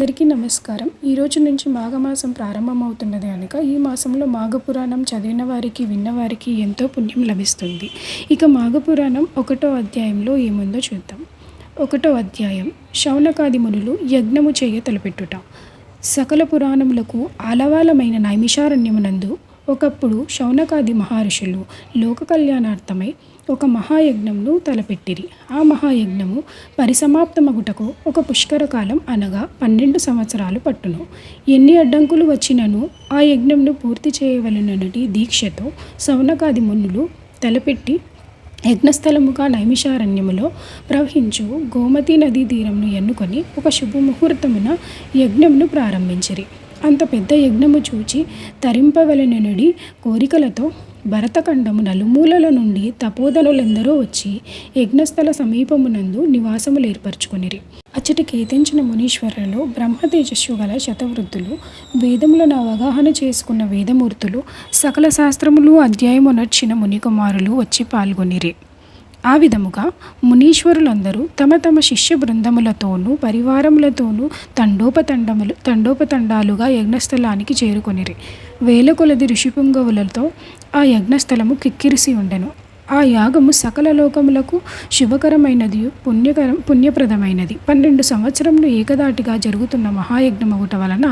అందరికీ నమస్కారం. ఈరోజు నుంచి మాఘమాసం ప్రారంభమవుతున్నది కనుక ఈ మాసంలో మాఘపురాణం చదివిన వారికి విన్నవారికి ఎంతో పుణ్యం లభిస్తుంది. ఇక మాఘపురాణం 1వ అధ్యాయంలో ఏముందో చూద్దాం. 1వ అధ్యాయం శౌనకాది మునులు యజ్ఞము చేయ తలపెట్టుట. సకల పురాణములకు ఆలవాలమైన నైమిషారణ్యమునందు ఒకప్పుడు శౌనకాది మహర్షులు లోక కళ్యాణార్థమై ఒక మహాయజ్ఞమును తలపెట్టిరి. ఆ మహాయజ్ఞము పరిసమాప్తమగుటకు ఒక పుష్కర కాలం అనగా 12 సంవత్సరాలు పట్టును. ఎన్ని అడ్డంకులు వచ్చినను ఆ యజ్ఞమును పూర్తి చేయవలెనని దీక్షతో శౌనకాది మునులు తలపెట్టి యజ్ఞస్థలముగా నైమిషారణ్యములో ప్రవహించు గోమతి నదీ తీరమును ఎన్నుకొని ఒక శుభముహూర్తమున యజ్ఞమును ప్రారంభించిరి. అంత పెద్ద యజ్ఞము చూచి తరింపవలెననుడి కోరికలతో భరతఖండము నలుమూలల నుండి తపోధనులెందరో వచ్చి యజ్ఞస్థల సమీపమునందు నివాసములు ఏర్పరచుకొనిరి. అచ్చటి కేతించిన మునీశ్వరులలో బ్రహ్మ తేజస్సు గల శతవృద్ధులు, వేదములను అవగాహన చేసుకున్న వేదమూర్తులు, సకల శాస్త్రములు అధ్యాయమునర్చిన మునికుమారులు వచ్చి పాల్గొనిరి. ఆ విధముగా మునీశ్వరులందరూ తమ తమ శిష్య బృందములతోనూ పరివారములతోనూ తండోపతండాలుగా యజ్ఞస్థలానికి చేరుకొనిరి. వేల కొలది ఋషిపుంగవులతో ఆ యజ్ఞస్థలము కిక్కిరిసి ఉండెను. ఆ యాగము సకల లోకములకు శుభకరమైనది, పుణ్యప్రదమైనది. 12 సంవత్సరములు ఏకదాటిగా జరుగుతున్న మహాయజ్ఞమగుట వలన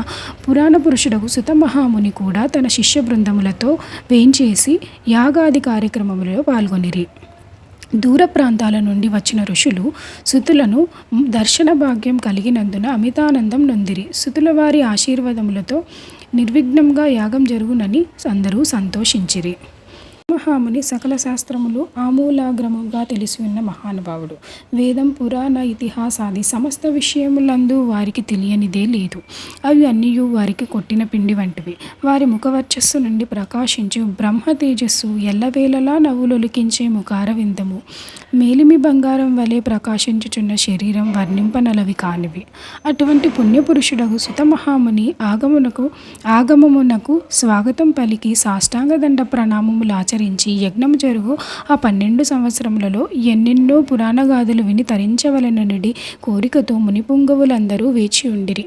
పురాణ పురుషుడకు సుత మహాముని కూడా తన శిష్య బృందములతో వేంచేసి యాగాది కార్యక్రమములలో పాల్గొనిరి. దూర ప్రాంతాల నుండి వచ్చిన ఋషులు సుతులను దర్శన భాగ్యం కలిగినందున అమితానందం నొందిరి. సుతుల వారి ఆశీర్వాదములతో నిర్విఘ్నంగా యాగం జరుగునని అందరూ సంతోషించిరి. మహాముని సకల శాస్త్రములు ఆమూలాగ్రముగా తెలిసి ఉన్న మహానుభావుడు. వేదం, పురాణ, ఇతిహాసాది సమస్త విషయములందు వారికి తెలియనిదే లేదు. అవి అన్నీ వారికి కొట్టిన పిండి వంటివి. వారి ముఖవర్చస్సు నుండి ప్రకాశించు బ్రహ్మ తేజస్సు, ఎల్లవేళలా నవ్వులొలికించే ముఖారవిందము, మేలిమి బంగారం వలె ప్రకాశించుచున్న శరీరం వర్ణింపనలవి కానివి. అటువంటి పుణ్యపురుషుడగు సుత మహాముని ఆగమమునకు స్వాగతం పలికి సాష్టాంగ దండ ప్రణామములు ఆచరించి యజ్ఞము జరుగు ఆ 12 సంవత్సరములలో ఎన్నెన్నో పురాణగాథలు విని తరించవలెననుడి కోరికతో మునిపుంగవులందరూ వేచి ఉండిరి.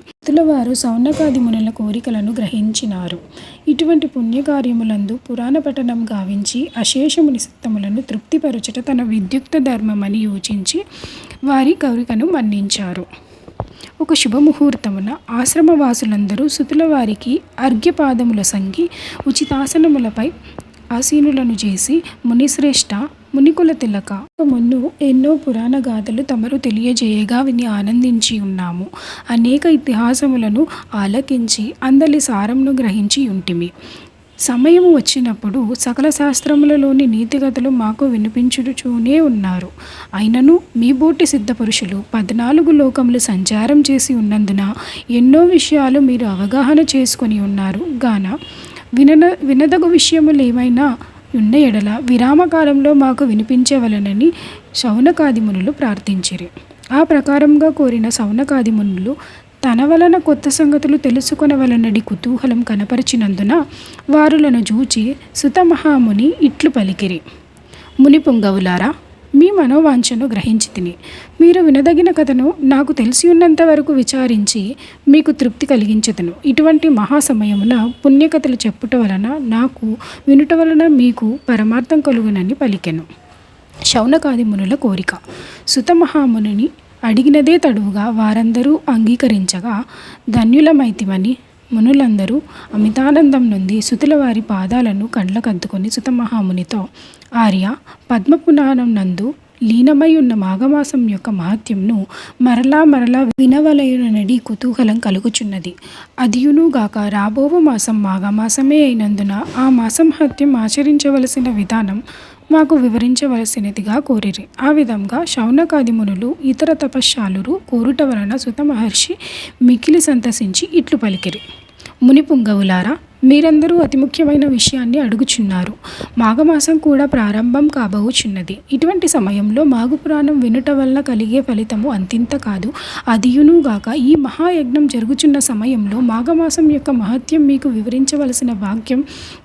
వారు శౌనకాది మునుల కోరికలను గ్రహించినారు. ఇటువంటి పుణ్యకార్యములందు పురాణ పఠనం గావించి అశేషముని చిత్తములను తృప్తిపరచుట తన విద్యుక్త ధర్మమని యోచించి వారి కోరికను మన్నించారు. ఒక శుభముహూర్తమున ఆశ్రమవాసులందరూ సుతుల వారికి అర్ఘ్యపాదముల సంగి ఉచితాసనములపై ఆసీనులను చేసి, మునిశ్రేష్ఠ, మునికుల తిలక, ముందు ఎన్నో పురాణ గాథలు తమరు తెలియజేయగా విని ఆనందించి ఉన్నాము. అనేక ఇతిహాసములను ఆలకించి అందలి సారమును గ్రహించి ఉంటిమి. సమయము వచ్చినప్పుడు సకల శాస్త్రములలోని నీతిగతులు మాకు వినిపించుచూనే ఉన్నారు. అయినను మీ బోటి సిద్ధపురుషులు 14 లోకములు సంచారం చేసి ఉన్నందున ఎన్నో విషయాలు మీరు అవగాహన చేసుకొని ఉన్నారు గాన వినదగు విషయములు ఏమైనా ఉన్న ఎడల విరామకాలంలో మాకు వినిపించవలెనని శౌనకాది మునులు ప్రార్థించిరి. ఆ ప్రకారంగా కోరిన శౌనకాది మునులు తన వలన కొత్త సంగతులు తెలుసుకొనవలనడి కుతూహలం కనపరిచినందున వారులను చూచి సుత మహాముని ఇట్లు పలికిరి. మునిపుంగవులారా, మీ మనోవాంఛను గ్రహించి తిని మీరు వినదగిన కథను నాకు తెలిసి ఉన్నంత వరకు విచారించి మీకు తృప్తి కలిగించెదను. ఇటువంటి మహాసమయమున పుణ్యకథలు చెప్పుట వలన నాకు, వినుట వలన మీకు పరమార్థం కలుగునని పలికెను. శౌనకాది మునుల కోరిక. సుత మహామునిని అడిగినదే తడువుగా వారందరూ అంగీకరించగా ధన్యులమైతిమని మునులందరూ అమితానందం నుండి సుతుల వారి పాదాలను కండ్లకద్దుకొని సుత మహామునితో, ఆర్య, పద్మపురాణం నందు లీనమై ఉన్న మాఘమాసం యొక్క మహత్యంను మరలా వినవలయుననడి కుతూహలం కలుగుచున్నది. అదియునుగాక రాబోవ మాసం మాఘమాసమే అయినందున ఆ మాసం మహత్యం ఆచరించవలసిన విధానం మాకు వివరించవలసినదిగా కోరిరి. ఆ విధంగా శౌనకాది మునులు ఇతర తపశ్శాలురు కోరుట వలన సుత మహర్షి మికిలి సంతసించి ఇట్లు పలికిరి. మునిపుంగవులారా, మీరందరూ అతి ముఖ్యమైన విషయాన్ని అడుగుచున్నారు. మాఘమాసం కూడా ప్రారంభం కాబోచున్నది. ఇటువంటి సమయంలో మాఘపురాణం వినుట వల్ల కలిగే ఫలితము అంతింత కాదు. అదియునుగాక ఈ మహాయజ్ఞం జరుగుచున్న సమయంలో మాఘమాసం యొక్క మహత్యం మీకు వివరించవలసిన భాగ్యం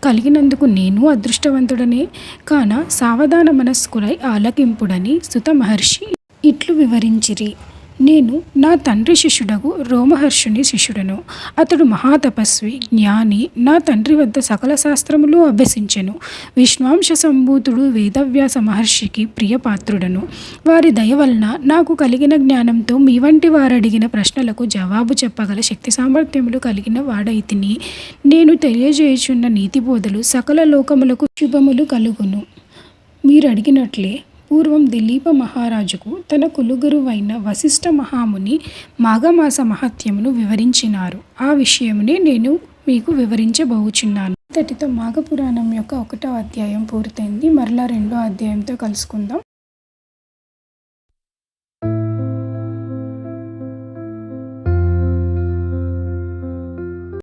కలిగినందుకు నేను అదృష్టవంతుడనే కాన సావధాన మనస్కులై ఆలకింపుడని సుత మహర్షి ఇట్లు వివరించిరి. నేను నా తండ్రి శిష్యుడగు రోమహర్షుని శిష్యుడను. అతడు మహాతపస్వి, జ్ఞాని. నా తండ్రి వద్ద సకల శాస్త్రములు అభ్యసించెను. విశ్వాంశ సంభూతుడు వేదవ్యాస మహర్షికి ప్రియపాత్రుడను. వారి దయ వలన నాకు కలిగిన జ్ఞానంతో మీ వంటి వారు అడిగిన ప్రశ్నలకు జవాబు చెప్పగల శక్తి సామర్థ్యములు కలిగిన వాడైతిని. నేను తెలియజేయుచున్న నీతి బోధలు సకల లోకములకు శుభములు కలుగును. మీరు అడిగినట్లే పూర్వం దిలీప మహారాజుకు తన కులుగురువైన వశిష్ఠ మహాముని మాఘమాస మహత్యమును వివరించినారు. ఆ విషయమునే నేను మీకు వివరించబోచున్నాను. ఇంతటితో మాఘపురాణం యొక్క 1వ అధ్యాయం పూర్తయింది. మరలా 2వ అధ్యాయంతో కలుసుకుందాం.